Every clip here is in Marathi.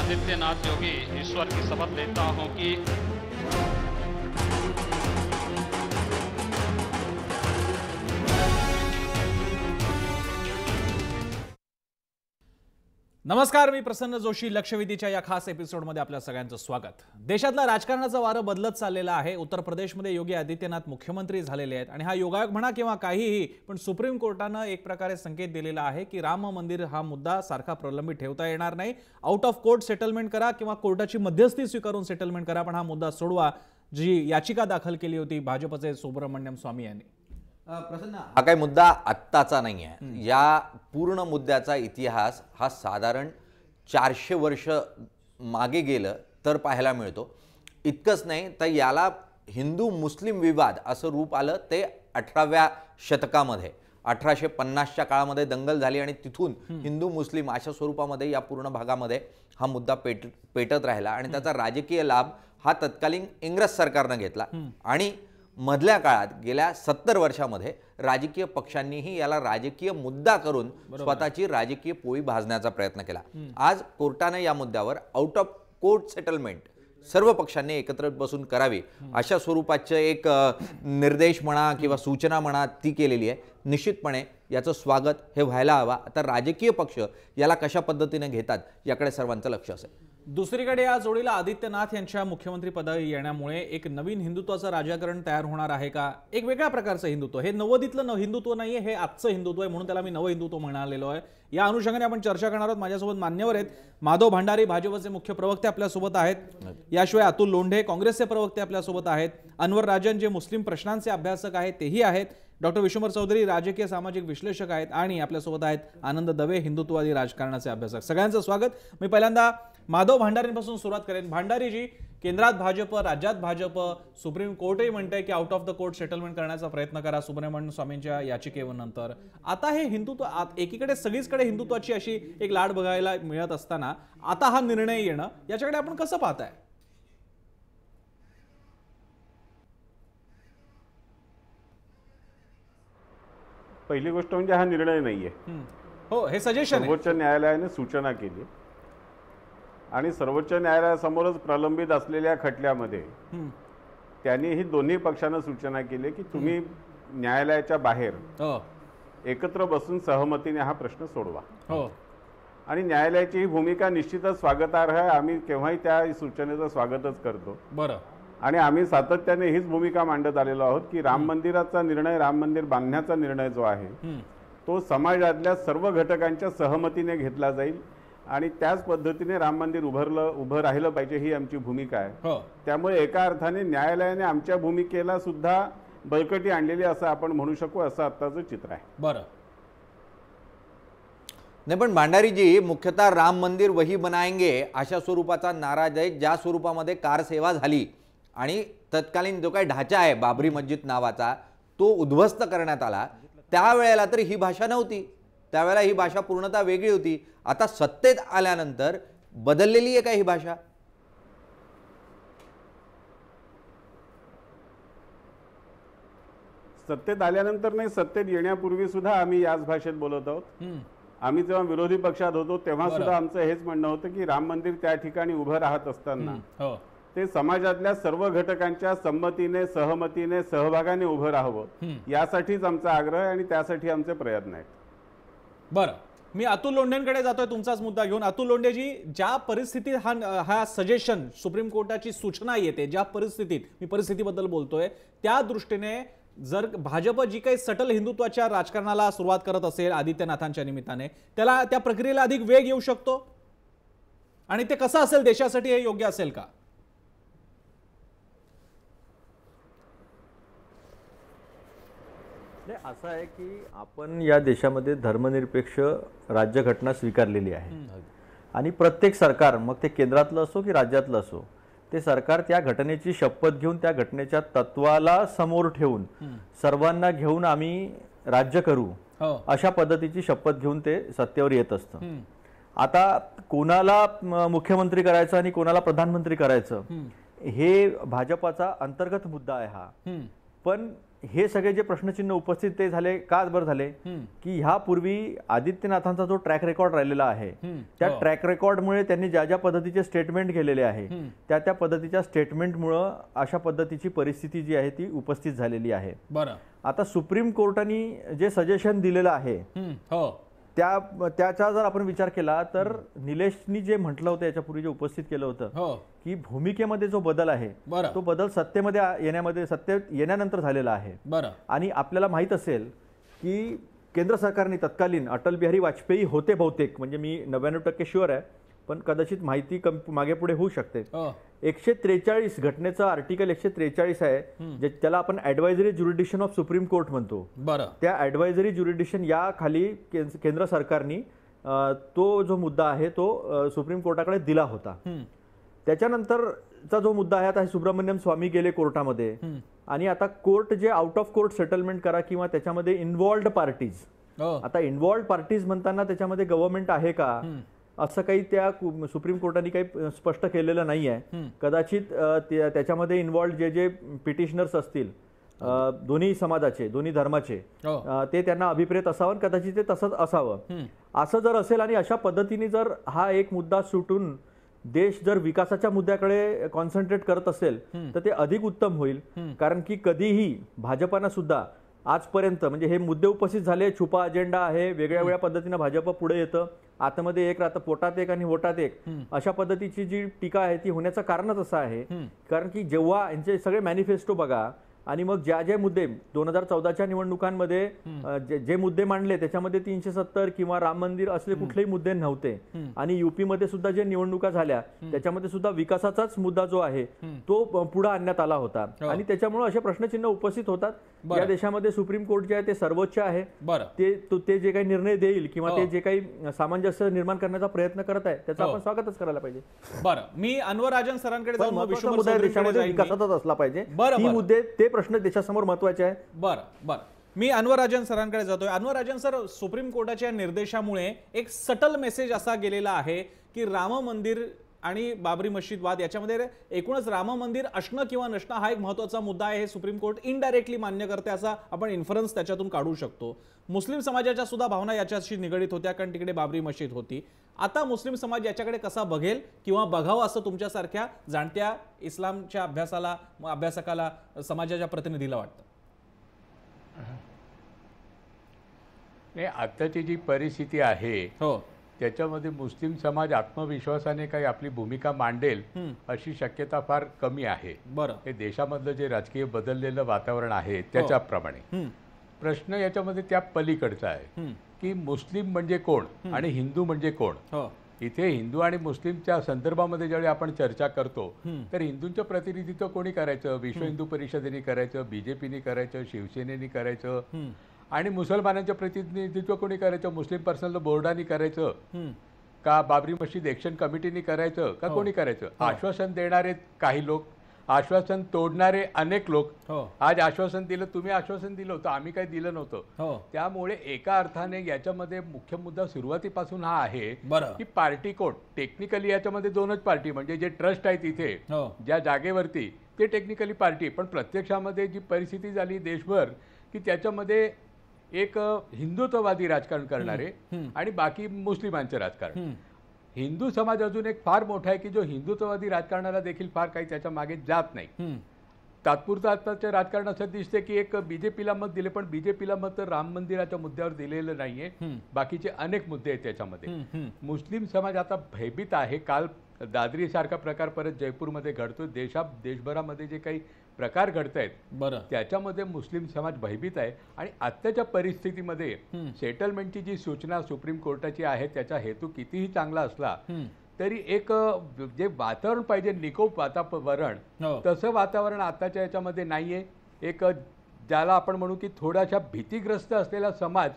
आदित्यनाथ योगी ईश्वर की शपथ लेता हूं कि नमस्कार, मी प्रसन्न जोशी. लक्षवेधीच्या या खास एपिसोडमध्ये आपल्या सगळ्यांचं स्वागत. देशातला राजकारणाचं वारं बदलत चाललेलं आहे. उत्तर प्रदेशमध्ये योगी आदित्यनाथ मुख्यमंत्री झालेले आहेत आणि हा योगायोग म्हणा किंवा काहीही, पण सुप्रीम कोर्टानं एक प्रकारे संकेत दिलेला आहे की राम मंदिर हा मुद्दा सारखा प्रलंबित ठेवता येणार नाही. आउट ऑफ कोर्ट सेटलमेंट करा किंवा कोर्टाची मध्यस्थी स्वीकारून सेटलमेंट करा, पण हा मुद्दा सोडवा. जी याचिका दाखल केली होती भाजपचे सुब्रमण्यम स्वामी यांनी. प्रसन्न, हा काही मुद्दा आत्ताचा नाही आहे. या पूर्ण मुद्द्याचा इतिहास हा साधारण 400 वर्ष मागे गेलं तर पाहायला मिळतो. इतकंच नाही तर याला हिंदू मुस्लिम विवाद असं रूप आलं ते 18व्या शतकामध्ये. 1850च्या काळामध्ये दंगल झाली आणि तिथून हिंदू मुस्लिम अशा स्वरूपामध्ये या पूर्ण भागामध्ये हा मुद्दा पेटत राहिला आणि त्याचा राजकीय लाभ हा तत्कालीन इंग्रज सरकारनं घेतला. आणि मधल्या काळात गेल्या 70 वर्षामध्ये राजकीय पक्षांनीही याला राजकीय मुद्दा करून स्वतःची राजकीय पोळी भाजण्याचा प्रयत्न केला. आज कोर्टाने या मुद्द्यावर आउट ऑफ कोर्ट सेटलमेंट सर्व पक्षांनी एकत्र बसून करावी अशा स्वरूपाचे एक निर्देश म्हणा किंवा सूचना म्हणा ती केलेली आहे. निश्चितपणे याचं स्वागत हे व्हायला हवं. आता राजकीय पक्ष याला कशा पद्धतीने घेतात याकडे सर्वांचं लक्ष असेल. दुसरीकडे या जोडीला आदित्यनाथ यांच्या मुख्यमंत्री पदावर येण्यामुळे एक नवीन हिंदुत्वाचं राजकारण तयार होणार आहे का? एक वेगळ्या प्रकारचं हिंदुत्व. हे नवोदितलं हिंदुत्व नाहीये, हे आजचं हिंदुत्व आहे, म्हणून त्याला मी नव हिंदुत्व म्हणालेलो आहे. या अनुषंगाने आपण चर्चा करणार आहोत. माझ्यासोबत मान्यवर आहेत. माधव भांडारी भाजपचे मुख्य प्रवक्ते आपल्यासोबत आहेत. याशिवाय अतुल लोंढे काँग्रेसचे प्रवक्ते आपल्यासोबत आहेत. अनवर राजन जे मुस्लिम प्रश्नांचे अभ्यासक आहेत तेही आहेत. डॉक्टर विश्वंभर चौधरी राजकीय सामाजिक विश्लेषक आहेत आणि आपल्यासोबत आहेत आनंद दवे हिंदुत्ववादी राजकारणाचे अभ्यासक. सगळ्यांचं स्वागत. मी पहिल्यांदा माधव भांडारींपासून सुरुवात करेन. भांडारीजी, केंद्रात भाजप, राज्यात भाजप, सुप्रीम कोर्टही म्हणते की out of the court settlement करण्याचा प्रयत्न करा सुब्रमण्यम स्वामींच्या याचिकेनंतर. आता हे हिंदुत्व एकीकडे सगळीकडे हिंदुत्वाची अशी एक लाट बघायला मिळत असताना आता हा निर्णय येणं याच्याकडे आपण कसं पाहताय? पहिली गोष्ट म्हणजे हा निर्णय नाहीये. हो, हे सजेशन. सर्वोच्च न्यायालयाने सूचना केली आणि सर्वोच्च न्यायालयासमोरच प्रलंबित असलेल्या खटल्यामध्ये त्यांनी ही दोन्ही पक्षांना सूचना केली की तुम्ही न्यायालयाच्या बाहेर एकत्र बसून सहमतीने हा प्रश्न सोडवा. आणि न्यायालयाची ही भूमिका निश्चितच स्वागतार्ह आहे. आम्ही केव्हाही त्या सूचनेचं स्वागतच करतो. बरं. आणि आम्ही सातत्याने हीच भूमिका मांडत आलेलो आहोत की राम मंदिराचा निर्णय, राम मंदिर बांधण्याचा निर्णय जो आहे तो समाजातल्या सर्व घटकांच्या सहमतीने घेतला जाईल आणि त्याच पद्धतीने राम मंदिर उभं राहिलं पाहिजे ही आमची भूमिका आहे. त्यामुळे एका अर्थाने न्यायालयाने आमच्या भूमिकेला सुद्धा बळकटी आणलेली असं आपण म्हणू शकू, असं आत्ताचं चित्र आहे. बरं. नाही, पण भांडारीजी, मुख्यतः राम मंदिर वही बनाएंगे अशा स्वरूपाचा नारा आहे, ज्या स्वरूपामध्ये कारसेवा झाली आणि तत्कालीन जो काही ढाचा आहे बाबरी मस्जिद नावाचा तो उद्ध्वस्त करण्यात आला. त्यावेळेला तर ही भाषा नव्हती. त्यावेळेला ही भाषा पूर्णतः वेगळी होती. आता सत्तेत आल्यानंतर बदललेली आहे का ही भाषा? सत्तेत आल्यानंतर नाही, सत्तेत येण्यापूर्वी सुद्धा आम्ही याच भाषेत बोलत आहोत. आम्ही जेव्हा विरोधी पक्षात होतो तेव्हा सुद्धा आमचं हेच म्हणणं होतं की राम मंदिर त्या ठिकाणी उभं राहत असताना ते समाजातल्या सर्व घटकांच्या संमतीने, सहमतीने, सहभागाने उभं राहावं यासाठीच आमचा आग्रह आहे आणि त्यासाठी आमचे प्रयत्न आहेत. बरं, मी अतुल लोंढेंकडे जातोय तुमचाच मुद्दा घेऊन. अतुल लोंढेजी, ज्या परिस्थितीत हा सजेशन सुप्रीम कोर्टाची सूचना येते, ज्या परिस्थितीत, मी परिस्थितीबद्दल बोलतोय, त्या दृष्टीने जर भाजप जी काही सटल हिंदुत्वाच्या राजकारणाला सुरुवात करत असेल आदित्यनाथांच्या निमित्ताने, त्याला त्या प्रक्रियेला अधिक वेग येऊ शकतो आणि ते कसं असेल, देशासाठी हे योग्य असेल का? असं आहे की आपण या देशामध्ये धर्मनिरपेक्ष राज्यघटना स्वीकारलेली आहे आणि प्रत्येक सरकार, मग ते केंद्रातलं असो की राज्यातलं असो, ते सरकार त्या घटनेची शपथ घेऊन त्या घटनेच्या तत्वाला समोर ठेवून सर्वांना घेऊन आम्ही राज्य करू अशा पद्धतीची शपथ घेऊन ते सत्तेवर येत असतं. आता कोणाला मुख्यमंत्री करायचं आणि कोणाला प्रधानमंत्री करायचं हे भाजपाचा अंतर्गत मुद्दा आहे हा. पण हे सगळे जे प्रश्नचिन्ह उपस्थित ते झाले का बरं झाले की ह्यापूर्वी आदित्यनाथांचा जो ट्रॅक रेकॉर्ड राहिलेला आहे त्या ट्रॅक रेकॉर्डमुळे त्यांनी ज्या ज्या पद्धतीचे स्टेटमेंट केलेले आहे त्या पद्धतीच्या स्टेटमेंटमुळं अशा पद्धतीची परिस्थिती जी आहे ती उपस्थित झालेली आहे. बरं, आता सुप्रीम कोर्टाने जे सजेशन दिलेलं आहे हो, त्याचा जर आपण विचार केला तर निलेशनी जे म्हटलं होतं याच्यापूर्वी जे उपस्थित केलं होतं हो, की भूमिकेमध्ये जो बदल आहे बरं, तो बदल सत्तेत येण्यानंतर झालेला आहे. बरं, आणि आपल्याला माहित असेल की केंद्र सरकारने तत्कालीन अटल बिहारी वाजपेयी होते बहुतेक, म्हणजे मी 99% शुअर आहे, पण कदाचित माहिती मागे पुढे होऊ शकते. 143 घटनेचं आर्टिकल 143 आहे जे त्याला आपण advisory jurisdiction of supreme court म्हणतो. बरं, त्या ऍडवायझरी ज्युरिडिक्शन या खाली केंद्र सरकारने तो जो मुद्दा आहे तो सुप्रीम कोर्टाकडे दिला होता. त्याच्यानंतरचा जो मुद्दा आहे आता सुब्रमण्यम स्वामी गेले कोर्टामध्ये आणि आता कोर्ट जे आउट ऑफ कोर्ट सेटलमेंट करा किंवा त्याच्यामध्ये इन्व्हॉल्ड पार्टीज, आता इन्व्हॉल्ड पार्टीज म्हणताना त्याच्यामध्ये गव्हर्नमेंट आहे का असं काही त्या सुप्रीम कोर्टाने काही स्पष्ट केलेलं नाही आहे. कदाचित त्याच्यामध्ये इन्व्हॉल्ड जे पिटिशनर्स असतील दोन्ही समाजाचे दोन्ही धर्माचे ते त्यांना अभिप्रेत असावं, कदाचित ते तसंच असावं. असं जर असेल आणि अशा पद्धतीने जर हा एक मुद्दा सुटून देश जर विकासाच्या मुद्द्याकडे कॉन्सन्ट्रेट करत असेल तर ते अधिक उत्तम होईल. कारण की कधीही भाजपानं सुद्धा आजपर्यंत म्हणजे हे मुद्दे उपस्थित झाले, छुपा अजेंडा आहे, वेगळ्या वेगळ्या पद्धतीनं भाजप पुढे येतं, आतमध्ये एक राहतं, पोटात एक आणि वोटात एक, अशा पद्धतीची जी टीका आहे ती होण्याचं कारणच असं आहे. कारण की जेव्हा यांचे सगळे मॅनिफेस्टो बघा आणि मग ज्या मुद्दे 2014च्या निवडणुकांमध्ये जे मुद्दे मांडले त्याच्यामध्ये 370 किंवा राम मंदिर असले कुठलेही मुद्दे नव्हते. आणि युपी मध्ये सुद्धा जे निवडणुका झाल्या त्याच्यामध्ये सुद्धा विकासाचाच मुद्दा जो आहे तो पुढे आणण्यात आला होता. आणि त्याच्यामुळे असे प्रश्नचिन्ह उपस्थित होतात. या देशामध्ये सुप्रीम कोर्ट जे आहे ते सर्वोच्च आहे. ते जे काही निर्णय देईल किंवा ते जे काही सामंजस्य निर्माण करण्याचा प्रयत्न करत आहे त्याचं आपण स्वागतच करायला पाहिजे. बरं, मी अनवर राजन सरांकडे जाऊन मुद्दा देशामध्ये विकासाचाच असला पाहिजे. ही मुद्दे ते प्रश्न देशासमोर महत्वाचे आहे. बरं, मी अनवर राजन सरांकडे जातोय. अनवर राजन सर, सुप्रीम कोर्टाच्या निर्देशामुळे एक सटल मेसेज असा गेलेला आहे की राम मंदिर आणि बाबरी मशीद वाद याच्यामध्ये एकूणच राम मंदिर असणं किंवा नसणं हा एक महत्त्वाचा मुद्दा आहे. हे सुप्रीम कोर्ट इनडायरेक्टली मान्य करते असा आपण इन्फरन्स त्याच्यातून काढू शकतो. मुस्लिम समाजाच्या सुद्धा भावना याच्याशी निगडीत होत्या कारण तिकडे बाबरी मशीद होती. आता मुस्लिम समाज याच्याकडे कसा बघेल किंवा बघावं असं तुमच्यासारख्या जाणत्या इस्लामच्या अभ्यासकाला समाजाच्या प्रतिनिधीला वाटतं? नाही, आताची जी परिस्थिती आहे त्याच्यामध्ये मुस्लिम समाज आत्मविश्वासाने काही आपली भूमिका मांडेल अशी शक्यता फार कमी आहे. बरं, हे देशामधलं जे राजकीय बदललेलं वातावरण आहे त्याच्याप्रमाणे प्रश्न याच्यामध्ये त्या पलीकडचा आहे की मुस्लिम म्हणजे कोण आणि हिंदू म्हणजे कोण. इथे हिंदू आणि मुस्लिमच्या संदर्भामध्ये ज्यावेळी आपण चर्चा करतो तर हिंदूंचं प्रतिनिधित्व कोणी करायचं? विश्व हिंदू परिषदेने करायचं, बीजेपीने करायचं, शिवसेनेने करायचं, आणि मुसलमानांचं प्रतिनिधित्व कोणी करायचं? मुस्लिम पर्सनल बोर्डाने करायचं का बाबरी मशीद एक्शन कमिटीने करायचं का कोणी करायचं? आश्वासन देणारे काही लोक, आश्वासन तोडणारे अनेक लोक. आज आश्वासन दिलं, तुम्ही आश्वासन दिलं होतं, आम्ही काही दिलं नव्हतं. त्यामुळे एका अर्थाने याच्यामध्ये मुख्य मुद्दा सुरुवातीपासून हा आहे की पार्टी कोण. टेक्निकली याच्यामध्ये दोनच पार्टी, म्हणजे जे ट्रस्ट आहे तिथे ज्या जागेवरती ते टेक्निकली पार्टी, पण प्रत्यक्षामध्ये जी परिस्थिती झाली देशभर की त्याच्यामध्ये एक हिंदुत्ववादी राजकारण करणारे आणि बाकी मुस्लिमांचं राजकारण. हिंदू समाज अजून एक फार मोठा आहे की जो हिंदुत्ववादी राजकारणाला देखील फार काही त्याच्या मागे जात नाही. तात्पुरतं आताचं राजकारण असं दिसते की एक बीजेपीला मत दिले, पण बीजेपीला मत तर राम मंदिराच्या मुद्द्यावर दिलेलं नाहीये. बाकीचे अनेक मुद्दे आहेत त्याच्यामध्ये. मुस्लिम समाज आता भयभीत आहे. काल दादरी सारखा प्रकार परत जयपूरमध्ये घडतो. देशभरामध्ये जे काही प्रकार घडत आहेत त्याच्यामध्ये मुस्लिम समाज भयभीत आहे. आणि आत्ताच्या परिस्थितीमध्ये सेटलमेंटची जी सूचना सुप्रीम कोर्टाची आहे त्याचा हेतू कितीही चांगला असला तरी एक जे वातावरण पाहिजे निकोप वातावरण तसं वातावरण आताच्या याच्यामध्ये नाहीये. एक ज्याला आपण म्हणू की थोडाशा भीतीग्रस्त असलेला समाज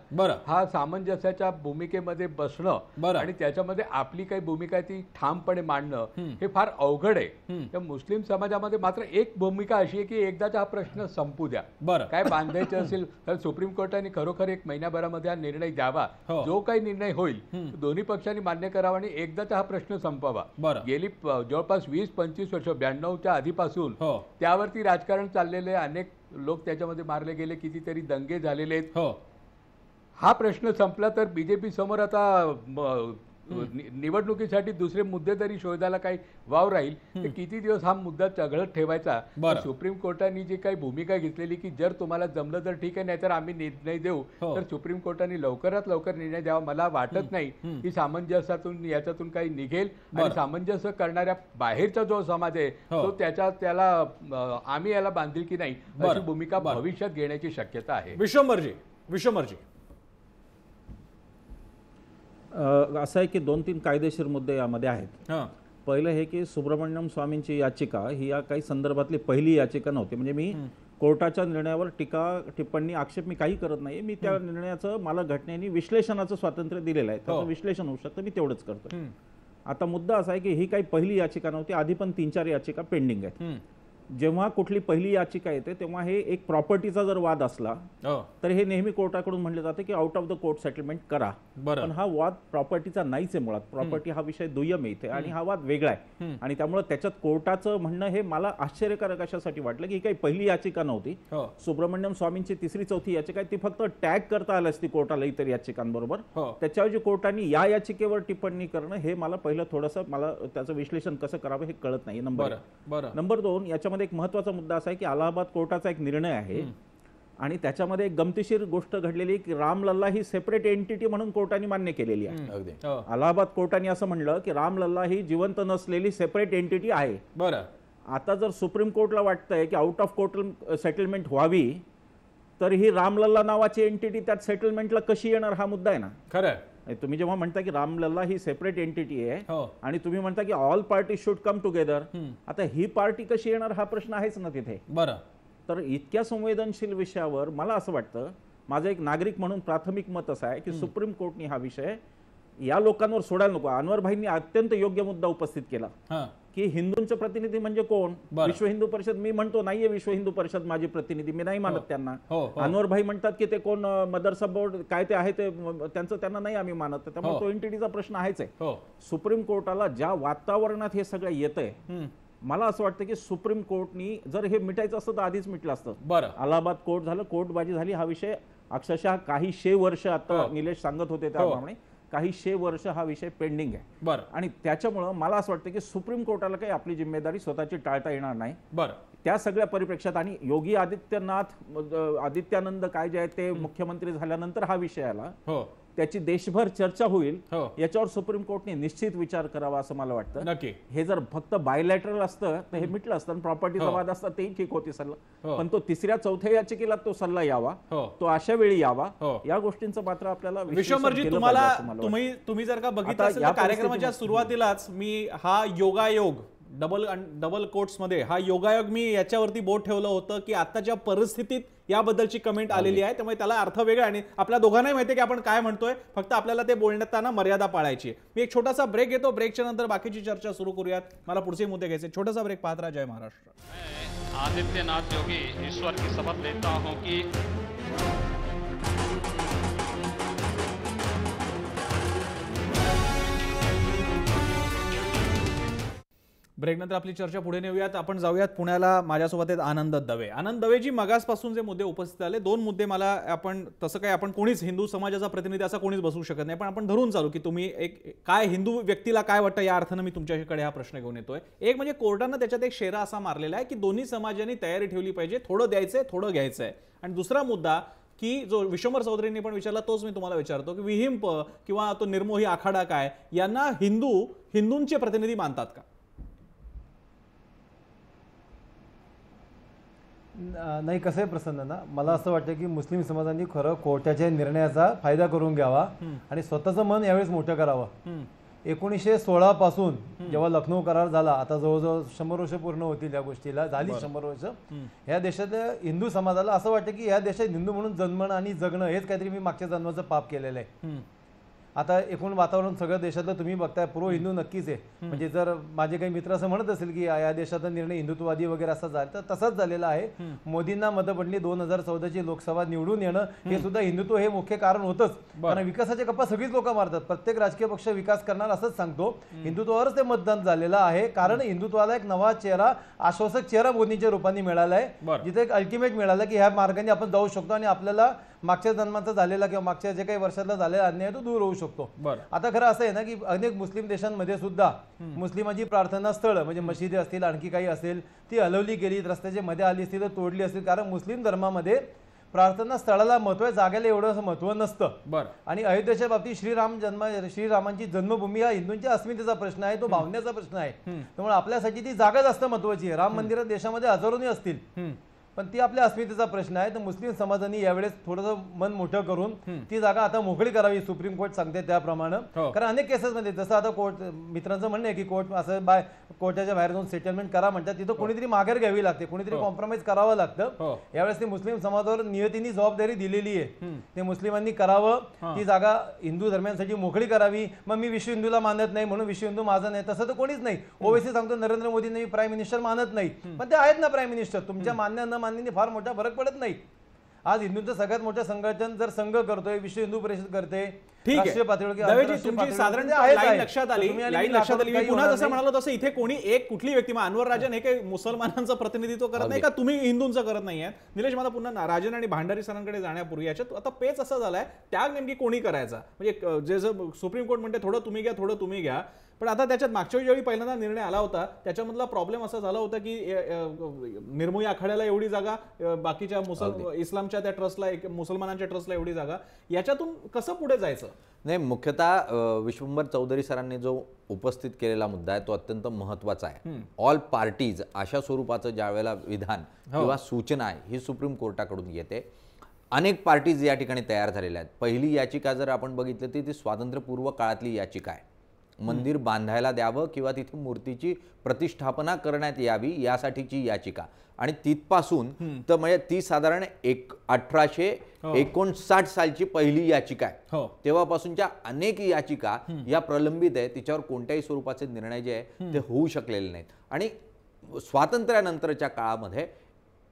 हा सामंजस्याच्या भूमिकेमध्ये बसणं आणि त्याच्यामध्ये आपली काही भूमिका ती ठामपणे मांडणं हे फार अवघड आहे. त्या मुस्लिम समाजामध्ये मात्र एक भूमिका अशी आहे की एकदाचा हा प्रश्न संपू द्या. काय बांधायचं असेल तर सुप्रीम कोर्टाने खरोखर 1 महिन्याभरामध्ये हा निर्णय द्यावा. जो काही निर्णय होईल दोन्ही पक्षांनी मान्य करावा आणि एकदाचा हा प्रश्न संपावा. गेली जवळपास 20-25 वर्ष 92च्या आधीपासून त्यावरती राजकारण चाललेले अनेक लोक त्याच्यामध्ये मारले गेले, कितीतरी दंगे झालेले आहेत. हो हा प्रश्न संपला तर बीजेपी समोर आता निवडणुकीसाठी दुसरे मुद्दे तरी शोधायला काही वाव राहील. तर किती दिवस हा मुद्दा चघळत ठेवायचा. सुप्रीम कोर्टाने जी काही भूमिका घेतलेली की जर तुम्हाला जमलं तर ठीक आहे, नाहीतर आम्ही निर्णय देऊ, तर सुप्रीम कोर्टाने लवकरात लवकर निर्णय द्यावा. मला वाटत नाही की सामंजस्यातून याच्यातून काही निघेल. आणि सामंजस्य करणाऱ्या बाहेरचा जो समाज आहे तो त्याला आम्ही याला बांधील की नाही अशी भूमिका भविष्यात घेण्याची शक्यता आहे. विश्वंभरजी असं आहे की 2-3 कायदेशीर मुद्दे यामध्ये आहेत. पहिलं हे की सुब्रमण्यम स्वामींची याचिका ही या काही संदर्भातली पहिली याचिका नव्हती. म्हणजे मी कोर्टाच्या निर्णयावर टीका टिप्पणी आक्षेप मी काही करत नाही. मी त्या निर्णयाचं मला घटनेने विश्लेषणाचं स्वातंत्र्य दिलेलं आहे. त्याचं विश्लेषण होऊ शकतं, मी तेवढंच करतो. आता मुद्दा असा आहे की ही काही पहिली याचिका नव्हती, आधी पण 3-4 याचिका पेंडिंग आहेत. जेव्हा कुठली पहिली याचिका येते तेव्हा हे एक प्रॉपर्टीचा जर वाद असला तर हे नेहमी कोर्टाकडून म्हटलं जातं की out of the court settlement करा. पण हा वाद प्रॉपर्टीचा नाहीच आहे मुळात. प्रॉपर्टी हा विषय दुय्यम इथे आणि हा वाद वेगळा आहे. आणि त्यामुळे त्याच्यात कोर्टाचं म्हणणं हे मला आश्चर्यकारक अशासाठी वाटलं की ही काही पहिली याचिका नव्हती. सुब्रमण्यम स्वामींची 3री-4थी याचिका आहे ती फक्त टॅग करता आली असती कोर्टाला इतर याचिकांबरोबर. त्याच्याऐवजी कोर्टाने या याचिकेवर टिप्पणी करणं हे मला पहिलं थोडंसं मला त्याचं विश्लेषण कसं करावं हे कळत नाही. नंबर 2 याच्यामध्ये एक महत्वाचा मुद्दा असा आहे की अलाहाबाद कोर्टाचा एक निर्णय आहे आणि त्याच्यामध्ये एक गमतीशीर गोष्ट घडलेली की रामलल्ला ही सेपरेट एंटिटी म्हणून कोर्टाने मान्य केलेली आहे. अलाहाबाद कोर्टाने असं म्हणलं की रामलल्ला ही जिवंत नसलेली सेपरेट एंटिटी आहे. आता जर सुप्रीम कोर्टला वाटतंय की आउट ऑफ कोर्ट सेटलमेंट व्हावी तर ही रामलल्ला नावाची एंटिटी त्यात सेटलमेंटला कशी येणार हा मुद्दा आहे ना. खरं तुम्ही जेव्हा म्हणता की रामलल्ला ही सेपरेट एंटिटी आहे आणि तुम्ही म्हणता की all party should come together, आता ही पार्टी कशी येणार हा प्रश्न आहेच ना तिथे. तर इतक्या संवेदनशील विषयावर मला असं वाटतं, माझं एक नागरिक म्हणून प्राथमिक मत असं आहे की सुप्रीम कोर्टने हा विषय या लोकांवर सोडायला नको. अनवर भाईंनी अत्यंत योग्य मुद्दा उपस्थित केला की हिंदूंचे प्रतिनिधी म्हणजे कोण. विश्व हिंदू परिषद मी म्हणतो नाहीये विश्व हिंदू परिषद माझे प्रतिनिधी, मी नाही मानत त्यांना. अनवर भाई म्हणतात की ते कोण मदरसा बोर्ड काय ते आहे ते त्यांचं त्यांना नाही आम्ही मानत. त्यामुळे तो एंटिटीचा प्रश्न आहेच आहे. सुप्रीम कोर्टाला ज्या वातावरणात हे सगळं येतंय मला असं वाटतं की सुप्रीम कोर्टनी जर हे मिटायचं असतं तर आधीच मिटलं असतं. अलाहाबाद कोर्ट झालं, कोर्टबाजी झाली. हा विषय अक्षरशः काही 100 वर्ष आता निलेश सांगत होते त्याप्रमाणे काही 100 वर्ष हा विषय पेंडिंग आहे. आणि त्याच्यामुळं मला असं वाटतं की सुप्रीम कोर्टाला काही आपली जिम्मेदारी स्वतःची टाळता येणार नाही. त्या सगळ्या परिप्रेक्षात आणि योगी आदित्यानंद काय जे आहे ते मुख्यमंत्री झाल्यानंतर हा विषय आला, त्याची देशभर चर्चा होईल, याच्यावर सुप्रीम कोर्टने निश्चित विचार करावा असं मला वाटतं. नक्की हे जर फक्त बायलॅटरल असतं तर हे मिटलं असतं, प्रॉपर्टीचा वाद असता तेही ठीक होती सल्ला. पण तो 3ऱ्या-4थ्या याचिकेला तो सल्ला यावा, तो अशा वेळी यावा, या गोष्टीचं मात्र आपल्याला. विश्वंभरजी तुम्ही जर का बघितलं असेल तर कार्यक्रमाच्या सुरुवातीलाच मी हा योगायोग डबल कोट्स मध्ये हा योगायोग मी याच्यावरती बोट ठेवलं होतं की आताच्या परिस्थितीत याबद्दलची कमेंट आलेली आहे, त्यामुळे त्याला अर्थ वेगळा आणि आपल्या दोघांनाही माहिती आहे की आपण काय म्हणतोय, फक्त आपल्याला ते बोलण्यात मर्यादा पाळायची आहे. मी एक छोटासा ब्रेक घेतो, ब्रेकच्या नंतर बाकीची चर्चा सुरू करूयात. मला पुढचे मुद्दे घ्यायचे. छोटासा ब्रेक पाहत राहा. जय महाराष्ट्र. आदित्यनाथ योगी ईश्वर की शपथ लेता हूं कि ब्रेकनंतर आपली चर्चा पुढे नेऊयात. आपण जाऊयात पुण्याला. माझ्यासोबत आहेत आनंद दवे. आनंद दवेजी, मगासपासून जे मुद्दे उपस्थित आले 2 मुद्दे मला आपण तसं काय आपण कोणीच हिंदू समाजाचा प्रतिनिधी असा कोणीच बसू शकत नाही, पण आपण धरून चालू की तुम्ही एक काय हिंदू व्यक्तीला काय वाटतं या अर्थानं मी तुमच्याकडे हा प्रश्न घेऊन येतोय. एक म्हणजे कोर्टानं त्याच्यात एक शेरा असा मारलेला आहे की दोन्ही समाजांनी तयारी ठेवली पाहिजे, थोडं द्यायचंय थोडं घ्यायचंय. आणि दुसरा मुद्दा की जो विश्वंभर चौधरींनी पण विचारला तोच मी तुम्हाला विचारतो की विहिंप किंवा तो निर्मोही आखाडा काय यांना हिंदूंचे प्रतिनिधी मानतात का? नाही, कसं आहे प्रसन्न ना, मला असं वाटतं की मुस्लिम समाजांनी खरं कोर्टाच्या निर्णयाचा फायदा करून घ्यावा आणि स्वतःचं मन यावेळेस मोठं करावं. 1916 पासून जेव्हा लखनौ करार झाला, आता जवळजवळ 100 वर्ष पूर्ण होतील या गोष्टीला, झाली 100 वर्ष. ह्या देशातल्या हिंदू समाजाला असं वाटतं की या देशात हिंदू म्हणून जन्मणं आणि जगणं हेच काहीतरी मी मागच्या जन्माचं पाप केलेलं आहे. आता एकूण वातावरण सगळ्या देशातलं तुम्ही बघताय, पूर्व हिंदू नक्कीच आहे. म्हणजे जर माझे काही मित्र असं म्हणत असेल की या देशाचा निर्णय हिंदुत्ववादी वगैरे असा झाला, तर तसाच झालेला आहे. मोदींना मतं पडली, 2014ची लोकसभा निवडून येणं हे सुद्धा हिंदुत्व हे मुख्य कारण होतंच. कारण विकासाच्या गप्पा सगळीच लोक मारतात, प्रत्येक राजकीय पक्ष विकास करणार असंच सांगतो. हिंदुत्वावरच ते मतदान झालेलं आहे, कारण हिंदुत्वाला एक नवा चेहरा, आश्वासक चेहरा मोदींच्या रूपाने मिळाला आहे, जिथे एक अल्टिमेट मिळाला की ह्या मार्गाने आपण जाऊ शकतो आणि आपल्याला मागच्या जन्माचा झालेला किंवा मागच्या जे काही वर्षातला झालेला अन्याय तो दूर होऊ शकतो. आता खरं असं आहे ना की अनेक मुस्लिम देशांमध्ये सुद्धा मुस्लिमांची प्रार्थना स्थळ म्हणजे मशिदी असतील, आणखी काही असेल, ती हलवली गेली, रस्त्याच्या मध्ये आली असतील तर तोडली असतील. कारण मुस्लिम धर्मामध्ये प्रार्थना स्थळाला महत्व आहे, जागेला एवढं महत्व नसतं. आणि अयोध्येच्या बाबतीत श्रीरामांची जन्मभूमी हा हिंदूंच्या अस्मितेचा प्रश्न आहे, तो भावनेचा प्रश्न आहे. त्यामुळे आपल्यासाठी ती जागा जास्त महत्वाची आहे. राम मंदिर देशामध्ये हजारोनी असतील, पण ती आपल्या अस्मितेचा प्रश्न आहे. तर मुस्लिम समाजाने यावेळेस थोडंसं मन मोठं करून ती जागा आता मोकळी करावी, सुप्रीम कोर्ट सांगते त्याप्रमाणे. कारण अनेक केसेसमध्ये जसं आता कोर्ट, मित्रांचं म्हणणं आहे की कोर्ट असं कोर्टाच्या बाहेर जाऊन सेटलमेंट करा म्हणतात, तिथं कोणीतरी माघार घ्यावी लागते, कोणीतरी कॉम्प्रोमाइज करावं लागतं. यावेळेस ती मुस्लिम समाजावर नियतीने जबाबदारी दिलेली आहे, ते मुस्लिमांनी करावं, ती जागा हिंदू धर्मियांसाठी मोकळी करावी. मग मी विश्व हिंदूला मानत नाही म्हणून विश्व हिंदू माझा नाही, तसं तर कोणीच नाही. ओवेसी सांगतो नरेंद्र मोदींना मी प्राईम मिनिस्टर मानत नाही, पण ते आहेत ना प्राईम मिनिस्टर. तुमच्या मान्य न मान्याने फार मोठा फरक पडत नाही. आज हिंदूंचं सगळ्यात मोठं संघटन जर संघ करतोय, विश्व हिंदू परिषद करते, राष्ट्रीय पातळीवर, तुमची साधारण लाईन लक्षात आली. मी पुन्हा जसं म्हणालो तसं इथे कोणी एक कुठली व्यक्ती, अनवर राजन हे काही मुसलमानांचं प्रतिनिधित्व करत नाही का, तुम्ही हिंदूंचं करत नाहीये. निलेश, मला पुन्हा राजन आणि भांडारी सरांकडे जाण्यापूर्वी याच्यात आता पेच असा झालाय, त्याग नेमकी कोणी करायचा. म्हणजे जे सुप्रीम कोर्ट म्हणते थोडं तुम्ही घ्या, थोडं तुम्ही घ्या, पण आता त्याच्यात मागच्या वेळी पहिल्यांदा निर्णय आला होता, त्याच्यामधला प्रॉब्लेम असा झाला होता की निर्मोही आखाड्याला एवढी जागा, बाकीच्या इस्लामच्या त्या ट्रस्टला, मुसलमानांच्या ट्रस्टला एवढी जागा, याच्यातून कसं पुढे जायचं. नाही, मुख्यतः विश्वंभर चौधरी सरांनी जो उपस्थित केलेला मुद्दा आहे तो अत्यंत महत्त्वाचा आहे. ऑल पार्टीज अशा स्वरूपाचं ज्या वेळेला विधान किंवा सूचना आहे ही सुप्रीम कोर्टाकडून येते. अनेक पार्टीज या ठिकाणी तयार झालेल्या आहेत. पहिली याचिका जर आपण बघितली तर ती स्वातंत्र्यपूर्व काळातली याचिका आहे. मंदिर बांधायला द्यावं किंवा तिथे मूर्तीची प्रतिष्ठापना करण्यात यावी यासाठीची याचिका, आणि तिथपासून तर म्हणजे ती साधारण 1859 सालची पहिली याचिका आहे. तेव्हापासूनच्या अनेक याचिका या प्रलंबित आहे, तिच्यावर कोणत्याही स्वरूपाचे निर्णय जे आहे ते होऊ शकलेले नाहीत. आणि स्वातंत्र्यानंतरच्या काळामध्ये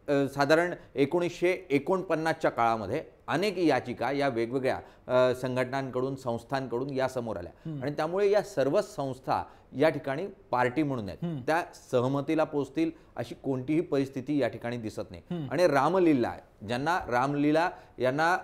साधारण 1949च्या काळामध्ये अनेक याचिका या वेगवेगळ्या संघटनांकडून, संस्थांकडून या समोर आल्या, आणि त्यामुळे या सर्व संस्था या ठिकाणी पार्टी म्हणून आहेत, त्या सहमतीला पोहोचतील अशी कोणतीही परिस्थिती या ठिकाणी दिसत नाही. आणि रामलीला, ज्यांना रामलीला यांना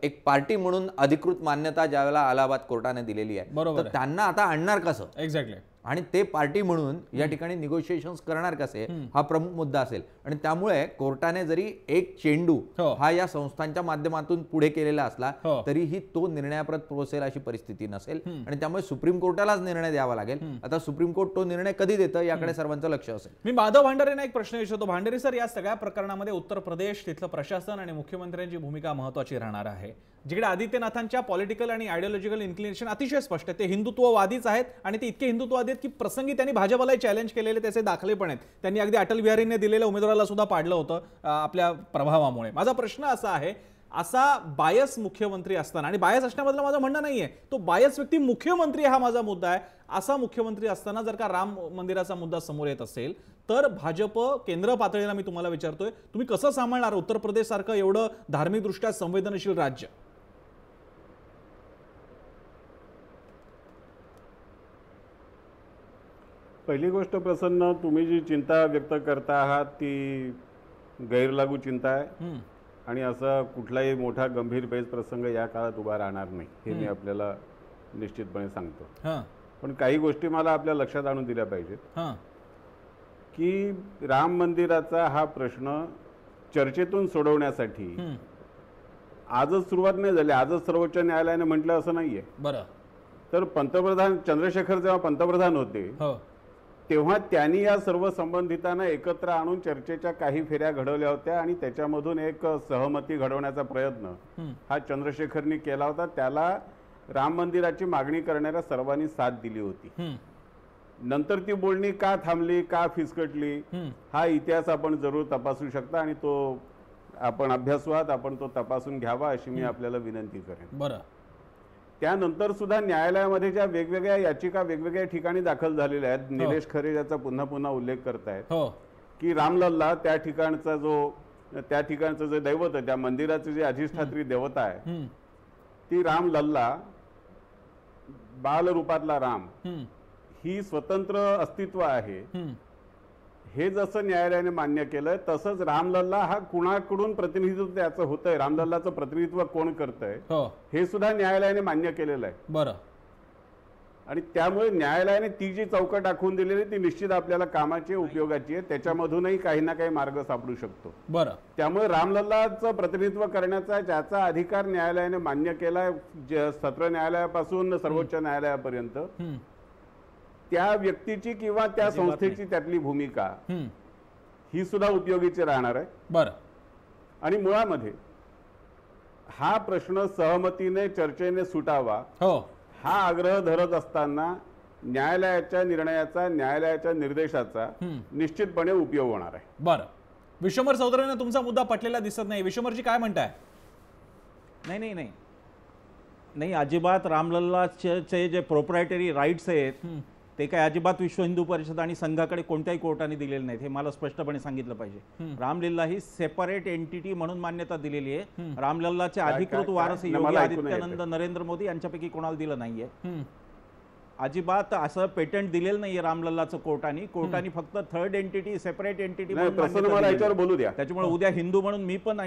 एक पार्टी म्हणून अधिकृत मान्यता ज्यावेळेला अलाहाबाद कोर्टाने दिलेली आहे, तर त्यांना आता आणणार कसं एक्झॅक्टली, आणि ते पार्टी म्हणून या ठिकाणी निगोशिएशन्स करणार कसे हा प्रमुख मुद्दा असेल. आणि त्यामुळे कोर्टाने जरी एक चेंडू हा या संस्थांच्या माध्यमातून पुढे केलेला असला तरीही तो निर्णयाप्रत पोहोचेल अशी परिस्थिती नसेल, आणि त्यामुळे सुप्रीम कोर्टालाच निर्णय द्यावा लागेल. आता सुप्रीम कोर्ट तो निर्णय कधी देतं याकडे सर्वांचं लक्ष असेल. मी माधव भांडारेंना एक प्रश्न विचारतो. भांडारे सर, या सगळ्या प्रकरणामध्ये उत्तर प्रदेश, तिथलं प्रशासन आणि मुख्यमंत्र्यांची भूमिका महत्वाची राहणार आहे. जिकडे आदित्यनाथांच्या पॉलिटिकल आणि आयडिओलॉजिकल इन्क्लिनेशन अतिशय स्पष्ट आहे, ते हिंदुत्ववादीच आहेत, आणि ते इतके हिंदुत्ववादी आहेत की प्रसंगी त्यांनी भाजपला चॅलेंज केलेले त्याचे दाखले पण आहेत. त्यांनी अगदी अटल बिहारीने दिलेल्या उमेदवाराला सुद्धा पाडलं होतं आपल्या प्रभावामुळे. माझा प्रश्न असा आहे, असा बायस मुख्यमंत्री असताना, आणि बायस असण्याबद्दल माझं म्हणणं नाहीये, तो बायस व्यक्ती मुख्यमंत्री हा माझा मुद्दा आहे, असा मुख्यमंत्री असताना जर का राम मंदिराचा मुद्दा समोर येत असेल तर भाजप केंद्र पातळीला मी तुम्हाला विचारतोय, तुम्ही कसं सांभाळणार उत्तर प्रदेश सारखं एवढं धार्मिकदृष्ट्या संवेदनशील राज्य. पहिली गोष्ट प्रसन्न, तुम्ही जी चिंता व्यक्त करता आहात ती गैरलागू चिंता आहे, आणि असा कुठलाही मोठा गंभीर पेच प्रसंग या काळात उभा राहणार नाही हे मी आपल्याला निश्चितपणे सांगतो. पण काही गोष्टी मला आपल्या लक्षात आणून दिल्या पाहिजेत की राम मंदिराचा हा प्रश्न चर्चेतून सोडवण्यासाठी आजच सुरुवात नाही झाली, आजच सर्वोच्च न्यायालयाने म्हटलं असं नाहीये. बरं, तर पंतप्रधान चंद्रशेखर जेव्हा पंतप्रधान होते तेव्हा त्यांनी या सर्व संबंधितांना एकत्र आणून चर्चेच्या काही फेऱ्या घडवल्या होत्या, आणि त्याच्यामधून एक सहमती घडवण्याचा प्रयत्न हा चंद्रशेखरनी केला होता. त्याला राम मंदिराची मागणी करणाऱ्या सर्वांनी साथ दिली होती. नंतर ती बोलणी का थांबली, का फिसकटली, हा इतिहास आपण जरूर तपासू शकता, आणि तो आपण अभ्यासू आहात, आपण तो तपासून घ्यावा अशी मी आपल्याला विनंती करेन. बरं, त्यानंतर सुद्धा न्यायालयामध्ये ज्या वेगवेगळ्या याचिका वेगवेगळ्या ठिकाणी दाखल झालेल्या आहेत, निलेश खरे याचा पुन्हा पुन्हा उल्लेख करतायत की रामलल्ला त्या ठिकाणचं जे दैवत आहे, त्या मंदिराची जी अधिष्ठात्री देवता आहे ती रामलल्ला, बाल रूपातला राम, ही स्वतंत्र अस्तित्व आहे, हे जसं न्यायालयाने मान्य केलंय तसंच रामलल्ला हा कुणाकडून प्रतिनिधित्व त्याचं होतंय, रामलल्लाचं प्रतिनिधित्व कोण करतंय हे सुद्धा न्यायालयाने मान्य केलेलं आहे. बरं. आणि त्यामुळे न्यायालयाने ती जी चौकट आखून दिलेली ती निश्चित आपल्याला कामाची उपयोगाची आहे, त्याच्यामधूनही काही ना काही मार्ग सापडू शकतो. बरं. त्यामुळे रामलल्लाचं प्रतिनिधित्व करण्याचा ज्याचा अधिकार न्यायालयाने मान्य केलाय, सत्र न्यायालयापासून सर्वोच्च न्यायालयापर्यंत, त्या व्यक्तीची किंवा त्या संस्थेची त्यातली भूमिका ही सुद्धा उपयोगीची राहणार आहे. बरं. आणि मुळामध्ये हा प्रश्न सहमतीने चर्चेने सुटावा हा आग्रह धरत असताना न्यायालयाच्या निर्णयाचा, न्यायालयाच्या निर्देशाचा निश्चितपणे उपयोग होणार आहे. बरं. विश्वंभर चौधरींना तुमचा मुद्दा पटलेला दिसत नाही. विश्वंभरजी काय म्हणताय? नाही, अजिबात रामलल्लाचे जे प्रोप्रायटरी राईट्स आहेत ते काय अजिबात विश्व हिंदू परिषद आणि संघाकडे कोणत्याही कोर्टाने दिलेले नाहीत, हे मला स्पष्टपणे सांगितलं पाहिजे. रामलल्ला ही सेपरेट एंटिटी म्हणून मान्यता दिलेली आहे. रामलल्लाचे अधिकृत वारसी योगी आदित्यनंद, नरेंद्र मोदी यांच्यापैकी कोणाला दिलं नाहीये. अजिबात असं पेटंट दिलेलं नाहीये रामलल्लाचं कोर्टाने फक्त थर्ड एंटिटी, सेपरेट एंटिटी बोलू द्या. त्याच्यामुळे उद्या हिंदू म्हणून मी पण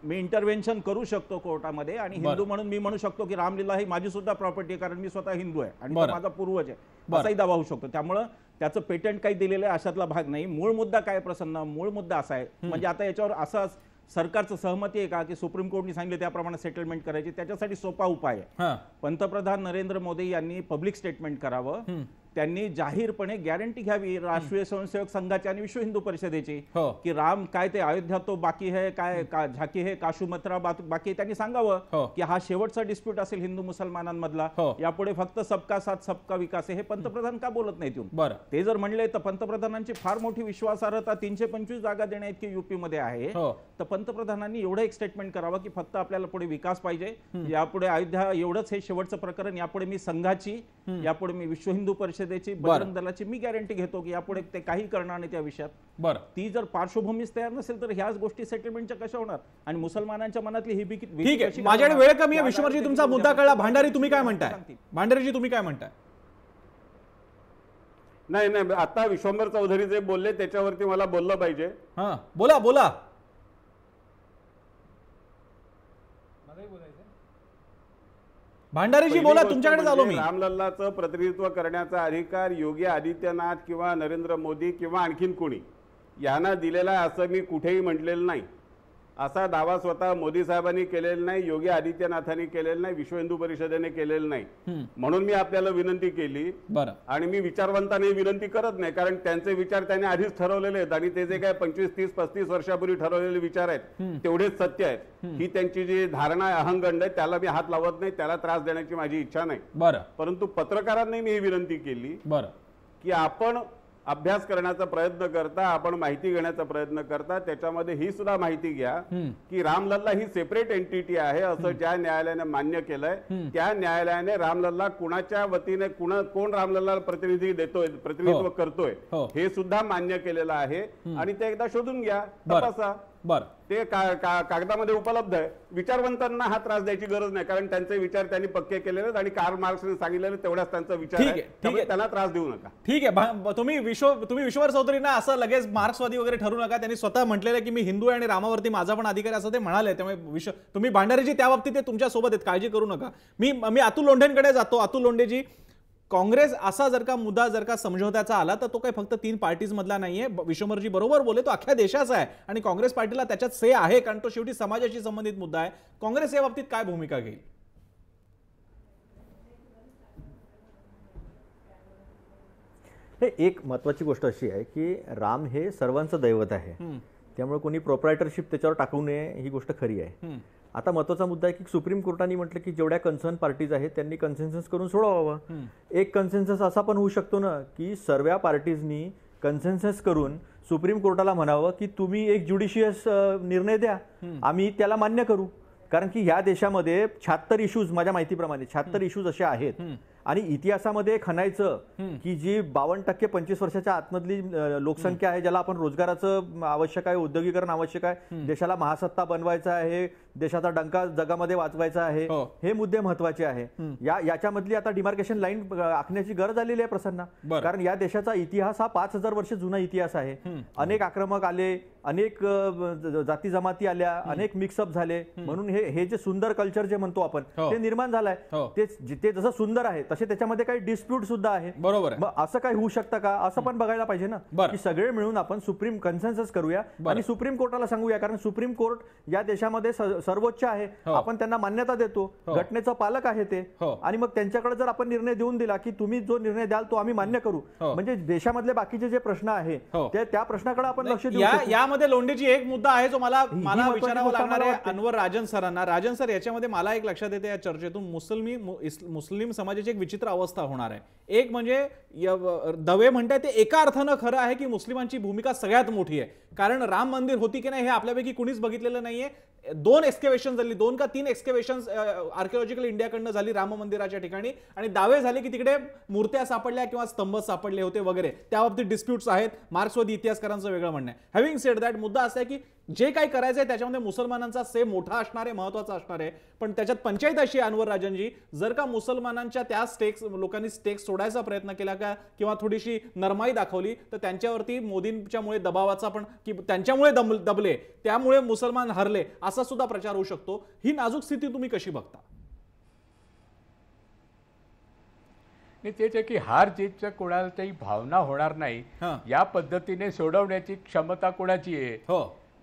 इंटरव्हेन्शन करू शकतो कोर्टामध्ये, आणि हिंदू म्हणून मी म्हणू शकतो की रामलीला ही माझी सुद्धा प्रॉपर्टी आहे कारण मी स्वतः हिंदू आहे आणि तो माझा पूर्वज आहे, असाही दावा होऊ शकतो. त्यामुळं त्याचं पेटंट काही दिलेलं आहे अशातला भाग नाही. मूळ मुद्दा काय प्रसन्न, मूळ मुद्दा असा आहे, म्हणजे आता याच्यावर असं सरकारचं सहमती आहे का की सुप्रीम कोर्टने सांगितले त्याप्रमाणे सेटलमेंट करायची? त्याच्यासाठी सोपा उपाय आहे. पंतप्रधान नरेंद्र मोदी यांनी पब्लिक स्टेटमेंट करावं, त्यांनी जाहीरपणे गॅरंटी घ्यावी राष्ट्रीय स्वयंसेवक संघाची आणि विश्व हिंदू परिषदेची की राम काय ते अयोध्या तो बाकी है, काय झाकी है, काशू मथुरा बाकी, त्यांनी सांगावं की हा शेवटचा डिस्प्यूट असेल हिंदू मुसलमानांमधला, यापुढे फक्त सबका साथ सबका विकास आहे. हे पंतप्रधान का बोलत नाहीत येऊन? ते जर म्हणले तर पंतप्रधानांची फार मोठी विश्वासार्हता 325 जागा देण्या इतकी युपी मध्ये आहे, तर पंतप्रधानांनी एवढं एक स्टेटमेंट करावं की फक्त आपल्याला पुढे विकास पाहिजे, यापुढे अयोध्या एवढंच हे शेवटचं प्रकरण, यापुढे मी संघाची, यापुढे मी विश्व हिंदू परिषदेची, बजरंग दलाची मी गॅरंटी घेतो की यापुढे ते काही करणार नाही त्या विषयात. बरं. ती जर पार्श्वभूमीच तयार नसेल तर ह्याच गोष्टी सेटलमेंटच्या कशा होणार आणि मुसलमानांच्या मनातली ही ठीक आहे. माझ्याकडे वेळ कमी आहे. विश्वंभरजी तुमचा मुद्दा कळला. भांडारी तुम्ही काय म्हणताय? भांडारीजी तुम्ही काय म्हणताय? नाही, आता विश्वंभर चौधरी जे बोलले त्याच्यावरती मला बोललं पाहिजे. बोला. भांडारीजी बोला, तुमच्याकडे आलो मी. रामलल्लाचं प्रतिनिधित्व करण्याचा अधिकार योगी आदित्यनाथ किंवा नरेंद्र मोदी किंवा आणखीन कोणी यांना दिलेला आहे असं मी कुठेही म्हटलेलं नाही. असा दावा स्वतः मोदी साहेबांनी केलेला नाही, योगी आदित्यनाथांनी केलेला नाही, विश्व हिंदू परिषदेने केलेलं नाही. म्हणून मी आपल्याला विनंती केली. आणि मी विचारवंतांनी विनंती करत नाही, कारण त्यांचे विचार त्यांनी आधीच ठरवलेले आहेत आणि ते जे काय 25, 30, 35 वर्षापूर्वी ठरवलेले विचार आहेत तेवढेच सत्य आहेत. ही त्यांची जी धारणा आहे, अहंगंड आहे, त्याला मी हात लावत नाही, त्याला त्रास देण्याची माझी इच्छा नाही. परंतु पत्रकारांनी मी ही विनंती केली की आपण अभ्यास करण्याचा प्रयत्न करता, आपण माहिती घेण्याचा प्रयत्न करता, त्याच्यामध्ये ही सुद्धा माहिती घ्या की रामलल्ला ही सेपरेट एंटिटी आहे असं ज्या न्यायालयाने मान्य केलंय, त्या न्यायालयाने रामलल्ला कुणाच्या वतीने कोण रामलल्ला प्रतिनिधित्व करतोय हे सुद्धा मान्य केलेलं आहे. आणि ते एकदा शोधून घ्या, तपासा. ते कागदामध्ये उपलब्ध आहे. विचारवंतांना हा त्रास द्यायची गरज नाही, कारण त्यांचे विचार त्यांनी पक्के केलेले आहेत आणि कार्ल मार्क्सने सांगितलेले तेवढाच त्यांचा विचार आहे, त्यामुळे त्यांना त्रास देऊ नका. ठीक आहे. तुम्ही विश्वंभर चौधरींना असं लगेच मार्क्सवादी वगैरे ठरू नका. त्यांनी स्वतः म्हटलेलं की मी हिंदू आहे आणि रामावरती माझा पण अधिकार असं ते म्हणाले. त्यामुळे तुम्ही भांडारीजी त्या बाबतीत ते तुमच्या सोबत आहेत, काळजी करू नका. मी अतुल लोंढेंकडे जातो. अतुल लोंढेजी, काँग्रेस असा जर का मुद्दा जर का समझोत्याचा आला तर तो काही फक्त 3 पार्टीज मधला नाहीये. विश्वंभरजी बरोबर बोले, तो अख्ख्या देशाचा आहे आणि काँग्रेस पार्टीला त्याच्यात से आहे, कारण तो शेवटी समाजाशी संबंधित मुद्दा आहे. काँग्रेस या बाबतीत काय भूमिका घेईल? एक महत्वाची गोष्ट अशी आहे की राम हे सर्वांचं दैवत आहे, त्यामुळे कोणी प्रोप्रायटरशिप त्याच्यावर टाकू नये, ही गोष्ट खरी आहे. आता महत्वाचा मुद्दा आहे की सुप्रीम कोर्टाने म्हटलं की जेवढ्या कन्सर्न पार्टीज आहेत त्यांनी कन्सेन्सस करून सोडवावं. एक कन्सेन्सस असा पण होऊ शकतो ना की सर्व पार्टीजनी कन्सेन्सस करून सुप्रीम कोर्टाला म्हणावं की तुम्ही एक ज्युडिशियस निर्णय द्या, आम्ही त्याला मान्य करू. कारण की या देशामध्ये 76 इश्यूज, माझ्या माहितीप्रमाणे 76 इश्यूज असे आहेत आणि इतिहासामध्ये खणायचं की जी 52% 25 वर्षाच्या आतमधली लोकसंख्या आहे, ज्याला आपण रोजगाराचं आवश्यक आहे, उद्योगीकरण आवश्यक आहे, देशाला महासत्ता बनवायचा आहे, देशाचा डंका जगामध्ये वाचवायचा आहे, हे मुद्दे महत्वाचे आहे. याच्यामधली आता डिमार्केशन लाईन आखण्याची गरज आलेली आहे प्रसन्न, कारण या देशाचा इतिहास हा 5000 वर्ष जुना इतिहास आहे. अनेक आक्रमक आले, अनेक जाती जमाती आल्या, अनेक मिक्सअप झाले, म्हणून हे जे सुंदर कल्चर जे म्हणतो आपण ते निर्माण झालंय. ते जसं सुंदर आहे तसे त्याच्यामध्ये काही डिस्प्यूट सुद्धा आहे. बरोबर. मग असं काही होऊ शकतं का, असं पण बघायला पाहिजे ना, की सगळे मिळून आपण सुप्रीम कन्सेन्सस करूया आणि सुप्रीम कोर्टाला सांगूया, कारण सुप्रीम कोर्ट या देशामध्ये सर्वोच्च आहे, आपण त्यांना मान्यता देतो, घटनेचा पालक आहे ते, आणि मग त्यांच्याकडे जर आपण निर्णय देऊन दिला की तुम्ही जो निर्णय द्याल तो आम्ही मान्य करू, म्हणजे देशामधले बाकीचे जे प्रश्न आहे त्या प्रश्नाकडे आपण लक्ष देऊ. यामध्ये लोंढेची एक मुद्दा आहे जो मला विचारावा लागणार आहे अनवर राजन सरांना. राजन सर, याच्यामध्ये मला एक लक्षात येते या चर्चेतून, मुस्लिम समाजाची एक विचित्र अवस्था होणार आहे. एक म्हणजे दवे म्हणतात ते एका अर्थानं खरं आहे की मुस्लिमांची भूमिका सगळ्यात मोठी आहे, कारण राम मंदिर होती की नाही हे आपल्यापैकी कुणीच बघितलेलं नाहीये. 2 एक्सकेवेशन झाली, 2 का 3 एक्सकेवेशन आर्किओलॉजिकल इंडियाकडनं झाली राम मंदिराच्या ठिकाणी, आणि दावे झाले की तिकडे मूर्त्या सापडल्या किंवा स्तंभ सापडले होते वगैरे. त्या बाबतीत डिस्प्यूट्स आहेत, मार्क्सवादी इतिहासकारांचं वेगळं म्हणणं आहे. हॅव्हिंग सेड दॅट, मुद्दा असा आहे की जे काही करायचंय त्याच्यामध्ये मुसलमानांचा से मोठा असणार आहे, महत्वाचा असणार आहे, पण त्याच्यात पंचायत अशी अनवर राजनजी, जर का मुसलमानांच्या त्या स्टेक्स लोकांनी स्टेक्स सोडायचा प्रयत्न केला का किंवा थोडीशी नरमाई दाखवली तर त्यांच्यावरती मोदींच्यामुळे दबावाचा पण, की त्यांच्यामुळे दबले त्यामुळे मुसलमान हरले, असा सुद्धा प्रचार होऊ शकतो. ही नाजूक स्थिती तुम्ही कशी बघता? नाही, तेच आहे की हार जीतच्या कोणालाही भावना होणार नाही या पद्धतीने सोडवण्याची क्षमता कोणाची आहे?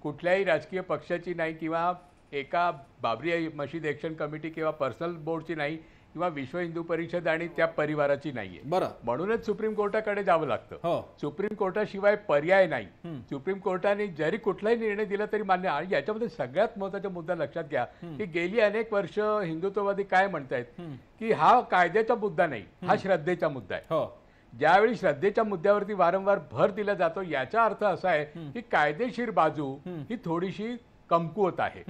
कुठल्याही राजकीय पक्षाची नाही, किंवा एका बाबरी मशीद ॲक्शन कमिटी किंवा पर्सनल बोर्डची नाही, किंवा विश्व हिंदू परिषद आणि त्या परिवाराची नाहीये. म्हणूनच सुप्रीम कोर्टाकडे जावं लागतं. सुप्रीम कोर्टाशिवाय पर्याय नाही. सुप्रीम कोर्टाने जरी कुठलाही निर्णय दिला तरी मान्य. आणि याच्यामध्ये सगळ्यात महत्त्वाचा मुद्दा लक्षात घ्या की गेली अनेक वर्ष हिंदुत्ववादी काय म्हणतायत की हा कायद्याचा मुद्दा नाही, हा श्रद्धेचा मुद्दा आहे. ज्यावेळी श्रद्धेच्या मुद्द्यावरती वारंवार भर दिला जातो याचा अर्थ असा आहे की कायदेशीर बाजू ही थोडीशी कमकुवत आहे.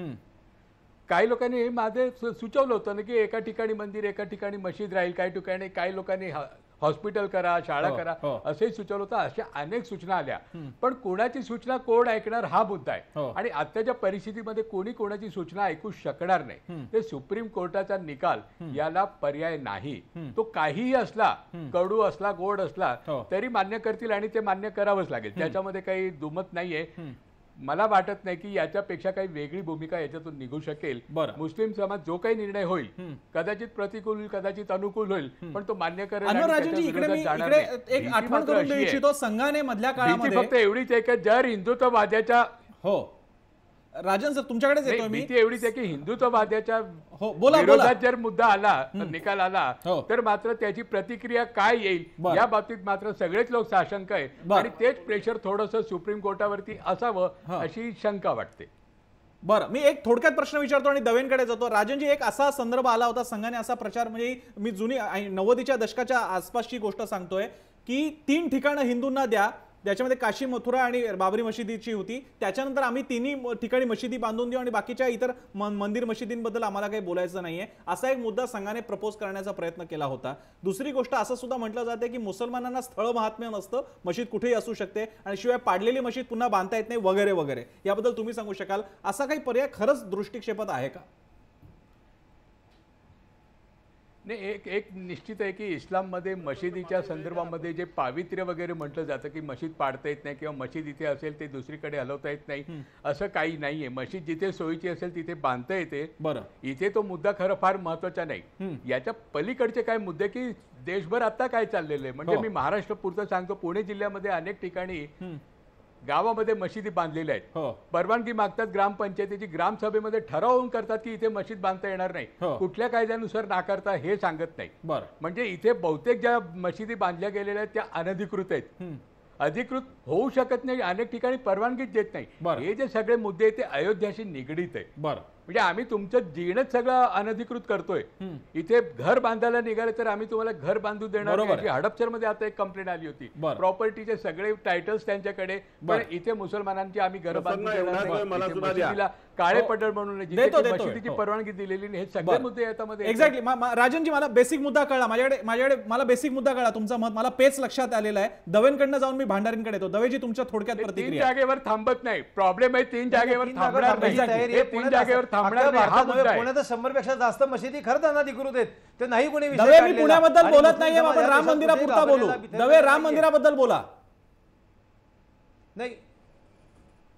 काही लोकांनी माझे सुचवलं होतं ना की एका ठिकाणी मंदिर, एका ठिकाणी मशीद राहील, काही ठिकाणी काही लोकांनी हॉस्पिटल करा, शाळा करा, असंही सुचवलं होतं. अशा अनेक सूचना आल्या, पण कोणाची सूचना कोण ऐकणार हा मुद्दा आहे. आणि आताच्या परिस्थितीमध्ये कोणी कोणाची सूचना ऐकू शकणार नाही. ते सुप्रीम कोर्टाचा निकाल याला पर्याय नाही. तो काहीही असला, कडू असला, गोड असला तरी मान्य करतील आणि ते मान्य करावंच लागेल. त्याच्यामध्ये काही दुमत नाहीये. मला वाटत नाही की याच्यापेक्षा काही वेगळी भूमिका याच्यातून निघू शकेल. मुस्लिम समाज जो काही निर्णय होईल, कदाचित प्रतिकूल होईल, कदाचित अनुकूल होईल, पण तो मान्य करेल. एक आठवण करून देऊ इच्छितो, संघाने मधल्या काळामध्ये फक्त एवढीच आहे की जर हिंदुत्ववाद्याच्या राजन सर तुमच्याकडेच येतो मी, भीती एवढीच आहे की हिंदुत्ववाद्याच्या विरोधात जर मुद्दा आला, निकाल आला, तर मात्र त्याची प्रतिक्रिया काय येईल या बाबतीत मात्र सगळेच लोक साशंक आहे. आणि तेच प्रेशर थोडंसं सुप्रीम कोर्टावरती असावं अशी शंका वाटते. बरं, मी एक थोडक्यात प्रश्न विचारतो आणि दवेंकडे जातो. राजनजी, एक असा संदर्भ आला होता, संघाने असा प्रचार, म्हणजे मी जुनी 90च्या दशकाच्या आसपासची गोष्ट सांगतोय की 3 ठिकाणं हिंदूंना द्या, त्याच्यामध्ये काशी, मथुरा आणि बाबरी मशिदीची होती. त्याच्यानंतर आम्ही 3 ठिकाणी मशिदी बांधून देऊ आणि बाकीच्या इतर मंदिर मशिदींबद्दल आम्हाला काही बोलायचं नाहीये, असा एक मुद्दा संघाने प्रपोज करण्याचा प्रयत्न केला होता. दुसरी गोष्ट असं सुद्धा म्हटलं जाते की मुसलमानांना स्थळ महात्म्य नसतं, मशीद कुठेही असू शकते आणि शिवाय पाडलेली मशीद पुन्हा बांधता येत नाही वगैरे वगैरे. याबद्दल तुम्ही सांगू शकाल, असा काही पर्याय खरंच दृष्टिक्षेपात आहे का? नाही, एक निश्चित आहे की इस्लाममध्ये मशिदीच्या संदर्भामध्ये जे पावित्र्य वगैरे म्हटलं जातं की मशीद पाडता येत नाही किंवा मशीद इथे असेल ते दुसरीकडे हलवता येत नाही, असं काही नाहीये. मशीद जिथे सोयीची असेल तिथे बांधता येते. बरं, इथे तो मुद्दा खरं फार महत्वाचा नाही. याच्या पलीकडचे काय मुद्दे की देशभर आता काय चाललेलं आहे, म्हणजे मी महाराष्ट्र पुरतं सांगतो, पुणे जिल्ह्यामध्ये अनेक ठिकाणी गावामध्ये मशिदी बांधलेल्या आहेत. परवानगी मागतात ग्रामपंचायतीची, ग्रामसभेमध्ये ठरावून करतात की इथे मशीद बांधता येणार नाही, कुठल्या कायद्यानुसार नाकारता हे सांगत नाही. म्हणजे इथे बहुतेक ज्या मशिदी बांधल्या गेलेल्या आहेत त्या अनधिकृत आहेत, अधिकृत होऊ शकत नाही, अनेक ठिकाणी परवानगीच देत नाही. हे जे सगळे मुद्दे ते अयोध्याशी निगडीत आहे. म्हणजे आम्ही तुमचं जीणच सगळं अनधिकृत करतोय. इथे घर बांधायला निघाले तर आम्ही तुम्हाला घर बांधू देणार नाही. हडपसरमध्ये आता एक कंप्लेंट आली होती, प्रॉपर्टीचे सगळे टायटल्स त्यांच्याकडे, पण इथे मुसलमानांची आम्ही घर बांधू देणार नाही, काळे पडळ म्हणून मशिदीची परवानगी दिलेली नाही. हे सगळे मुद्दे याच्यामध्ये. एक्झॅक्टली. राजनजी, मला बेसिक मुद्दा कळला. माझ्याकडे मला बेसिक मुद्दा कळला तुमचं मत. मला पेच लक्षात आलेलं आहे. दवेंकडनं जाऊन मी भांडारींकडे येतो. दवेजी, तुमच्या थोडक्यात प्रतिक्रिया. 3 जागेवर थांबत नाही. प्रॉब्लेम आहे 3 जागेवर थांबणार नाही. 3 जागेवर थांबणार नाही हा मुद्दा आहे. पुण्यात 100 पेक्षा जास्त मशिदी खरंच अनधिकृत आहेत. ते नाही कोणी दवे, मी पुण्याबद्दल बोलत नाहीये, आपण राम मंदिरापुरता बोलू. दवे, राम मंदिराबद्दल बोला. नाही,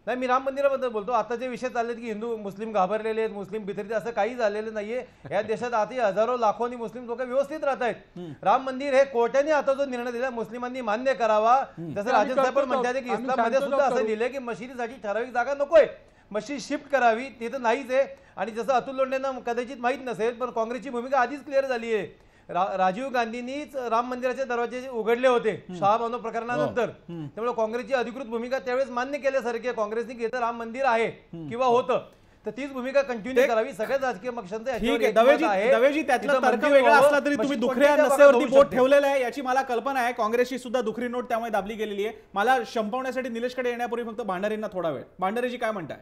मी राम मंदिराबद्दल बोलतो. आता जे विषय चाललेत की हिंदू मुस्लिम घाबरलेले आहेत, मुस्लिम बिथरते, असं काही झालेलं नाहीये. या देशात आता हजारो लाखोनी मुस्लिम लोक व्यवस्थित राहत आहेत. राम मंदिर हे कोर्टाने आता जो निर्णय दिला मुस्लिमांनी मान्य करावा. जसं राजन साहेब पण म्हणतात की इस्लाममध्ये सुद्धा असं लिहिलंय की मशिदीसाठी ठराविक जागा नकोय, मशीद शिफ्ट करावी. ते तर नाहीच आहे. आणि जसं अतुल लोंढेंना कदाचित माहीत नसेल, पण काँग्रेसची भूमिका आधीच क्लिअर झाली आहे. राजीव गांधींनीच राम मंदिराचे दरवाजे उघडले होते शहाबानो प्रकरणानंतर. त्यामुळे काँग्रेसची अधिकृत भूमिका त्यावेळेस मान्य केल्यासारखी काँग्रेसने घेतलं राम मंदिर आहे किंवा होतं, तर तीच भूमिका कंटिन्यू करावी. सगळ्याच राजकीय पक्षांचा दवेजी, त्यातला तर्क वेगळा असला तरी तुम्ही दुखऱ्या नसेवरती बोट ठेवलेलं आहे याची मला कल्पना आहे. काँग्रेसची सुद्धा दुखरी नोट त्यामुळे दाबली गेलेली आहे. मला शंपवण्यासाठी निलेशकडे येण्यापूर्वी फक्त भांडारींना थोडा वेळ. भांडारीजी, काय म्हणताय?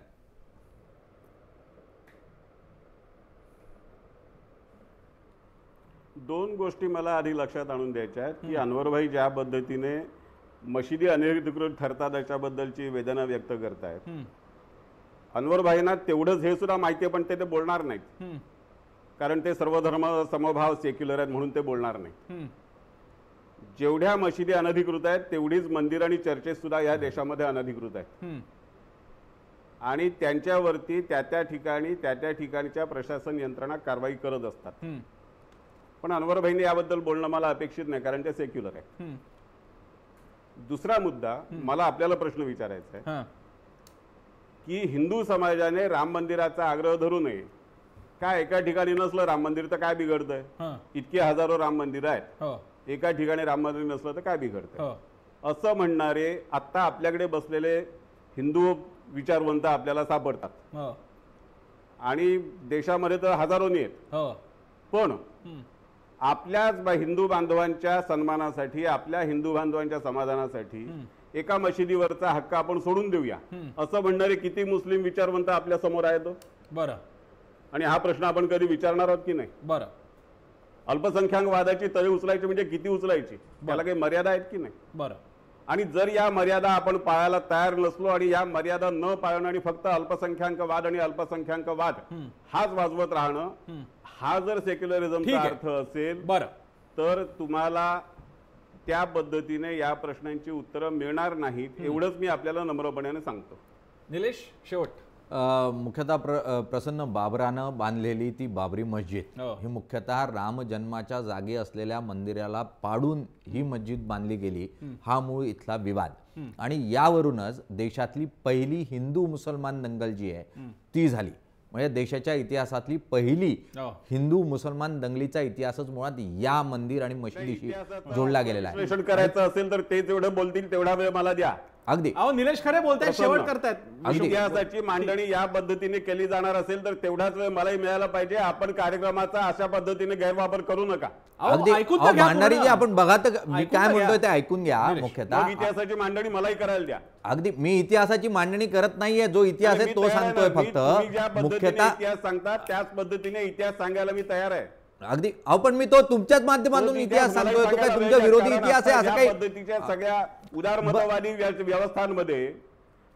दोन गोष्टी मला आधी लक्षात आणून द्यायच्या आहेत की अनवरभाई ज्या पद्धतीने मशिदी अनधिकृत ठरतात याच्याबद्दलची वेदना व्यक्त करतायत, अनवरभाईंना तेवढंच हे सुद्धा माहिती आहे, पण ते बोलणार नाहीत. कारण ते सर्वधर्म समभाव सेक्युलर आहेत म्हणून ते बोलणार नाही. जेवढ्या मशिदी अनधिकृत आहेत तेवढीच मंदिर आणि चर्चेस सुद्धा या देशामध्ये अनधिकृत आहेत. आणि त्यांच्यावरती त्या ठिकाणच्या प्रशासन यंत्रणा कारवाई करत असतात. पण अनवरभाईंनी याबद्दल बोलणं मला अपेक्षित नाही, कारण ते सेक्युलर आहे. दुसरा मुद्दा मला आपल्याला प्रश्न विचारायचा आहे की हिंदू समाजाने राम मंदिराचा आग्रह धरू नये. काय एका ठिकाणी नसलं राम मंदिर तर काय बिघडतंय? इतके हजारो राम मंदिर आहेत, एका ठिकाणी राम मंदिर नसलं तर काय बिघडतंय? असं म्हणणारे आता आपल्याकडे बसलेले हिंदू विचारवंत आपल्याला सापडतात. आणि देशामध्ये तर हजारोनी आहेत. पण आपल्याच हिंदू बांधवांच्या सन्मानासाठी, आपल्या हिंदू बांधवांच्या समाधानासाठी एका मशिदीवरचा हक्क आपण सोडून देऊया असं म्हणणारे किती मुस्लिम विचारवंत आपल्या समोर आहेत? बरं. आणि हा प्रश्न आपण कधी विचारणार आहोत की नाही? बरं. अल्पसंख्याकवादाची तळी उचलायची म्हणजे किती उचलायची, त्याला काही मर्यादा आहेत की नाही? बरं. आणि जर या मर्यादा आपण पाळायला तयार नसलो आणि या मर्यादा न पाळणं आणि फक्त अल्पसंख्याकवाद आणि अल्पसंख्याकवाद हाच वाजवत राहणं, हा जर सेक्युलरिझमचा अर्थ असेल तर तुम्हाला त्या पद्धतीने या प्रश्नांची उत्तरं मिळणार नाहीत. एवढंच मी आपल्याला नम्रपणाने सांगतो. निलेश, शेवट. मुख्यतः प्रसन्न बाबरानं बांधलेली ती बाबरी मस्जिद ही मुख्यतः राम जन्माच्या जागी असलेल्या मंदिराला पाडून ही मस्जिद बांधली गेली, हा मूळ इथला विवाद. आणि यावरूनच देशातली पहिली हिंदू मुसलमान दंगल जी आहे ती झाली. म्हणजे देशाच्या इतिहासातली पहिली हिंदू मुसलमान दंगलीचा इतिहासच मुळात या मंदिर आणि मशिदीशी जोडला गेलेला आहे. विश्लेषण करायचं असेल तर ते जेवढं बोलतील तेवढा वेळ मला द्या. अगदी. अहो, निलेश खरे बोलतायत, शेवट करतायत. इतिहासाची मांडणी या पद्धतीने केली जाणार असेल तर तेवढाच वेळ मलाही मिळायला पाहिजे. आपण कार्यक्रमाचा अशा पद्धतीने गैरवापर करू नका. अगदी. मांडणी जी आपण बघा तर मी काय म्हणतोय ते ऐकून घ्या. मुख्यतः इतिहासाची मांडणी मलाही करायला द्या. अगदी. मी इतिहासाची मांडणी करत नाहीये, जो इतिहास आहे तो सांगतोय फक्त. मुख्यतः इतिहास सांगतात त्याच पद्धतीने इतिहास सांगायला मी तयार आहे. अगदी. अहो, पण मी तो तुमच्याच माध्यमातून इतिहास सांगतोय, तो काय तुमच्या विरोधी इतिहास आहे असं काही? पद्धतीच्या सगळ्या उदारमतवादी व्यवस्थांमध्ये,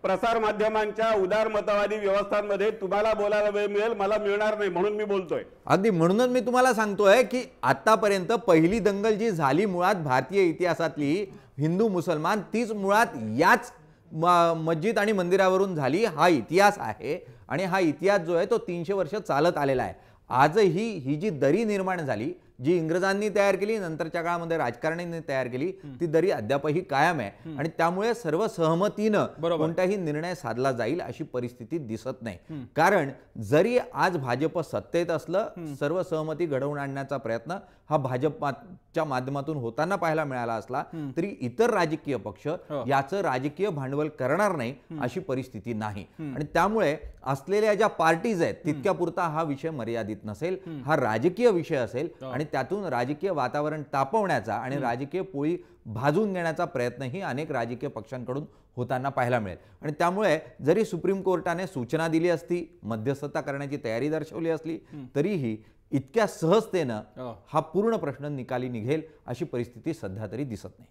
प्रसार माध्यमांच्या उदारमतवादी व्यवस्थांमध्ये तुम्हाला बोलायला वेळ मिळेल, मला मिळणार नाही, म्हणून मी बोलतोय. अगदी. म्हणूनच मी तुम्हाला सांगतोय की आतापर्यंत पहिली दंगल जी झाली मुळात भारतीय इतिहासातली हिंदू मुसलमान, तीच मुळात याच मस्जिद आणि मंदिरावरून झाली. हा इतिहास आहे आणि हा इतिहास जो आहे तो 300 वर्ष चालत आलेला आहे. आजही ही जी दरी निर्माण झाली, जी इंग्रजांनी तयार केली, नंतरच्या काळामध्ये राजकारण्यांनी तयार केली, ती दरी अद्यापही कायम आहे. आणि त्यामुळे सर्व सहमतीनं कोणताही निर्णय साधला जाईल अशी परिस्थिती दिसत नाही. कारण जरी आज भाजप सत्तेत असलं, सर्व सहमती घडवून आणण्याचा प्रयत्न हा भाजपच्या माध्यमातून होताना पाहायला मिळाला असला तरी इतर राजकीय पक्ष याचं राजकीय भांडवल करणार नाही अशी परिस्थिती नाही. आणि त्यामुळे असलेल्या ज्या पार्टीज आहेत तितक्या पुरता हा विषय मर्यादित नसेल, हा राजकीय विषय असेल आणि त्यातून राजकीय वातावरण तापवण्याचा आणि राजकीय पोळी भाजून घेण्याचा प्रयत्नही अनेक राजकीय पक्षांकडून होताना पाहायला मिळेल. आणि त्यामुळे जरी सुप्रीम कोर्टाने सूचना दिली असती, मध्यस्थता करण्याची तयारी दर्शवली असली, तरीही इतक्या सहजतेनं हा पूर्ण प्रश्न निकाली निघेल अशी परिस्थिती सध्या तरी दिसत नाही.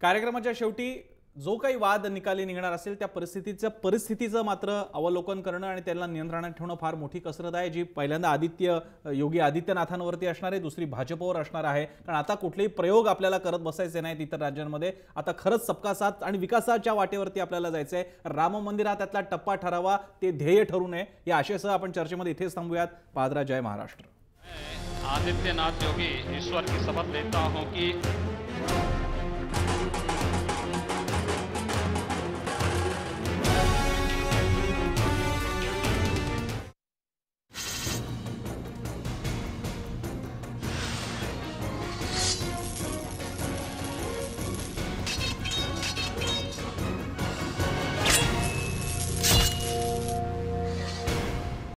कार्यक्रमाच्या शेवटी जो काही वाद निकाली निघणार असेल त्या परिस्थितीचं मात्र अवलोकन करणं आणि त्याला नियंत्रणात ठेवणं फार मोठी कसरत आहे, जी पहिल्यांदा योगी आदित्यनाथांवरती असणार आहे, दुसरी भाजपवर असणार आहे. कारण आता कुठलेही प्रयोग आपल्याला करत बसायचे नाहीत इतर राज्यांमध्ये. आता खरंच सबका साथ आणि विकासाच्या वाटेवरती आपल्याला जायचंय. राम मंदिर हा त्यातला टप्पा ठरावा, ते ध्येय ठरू नये या आशयासह आपण चर्चेमध्ये इथेच थांबूयात. पादरा, जय महाराष्ट्र. आदित्यनाथ योगी ईश्वर की शपथ लेता हूं कि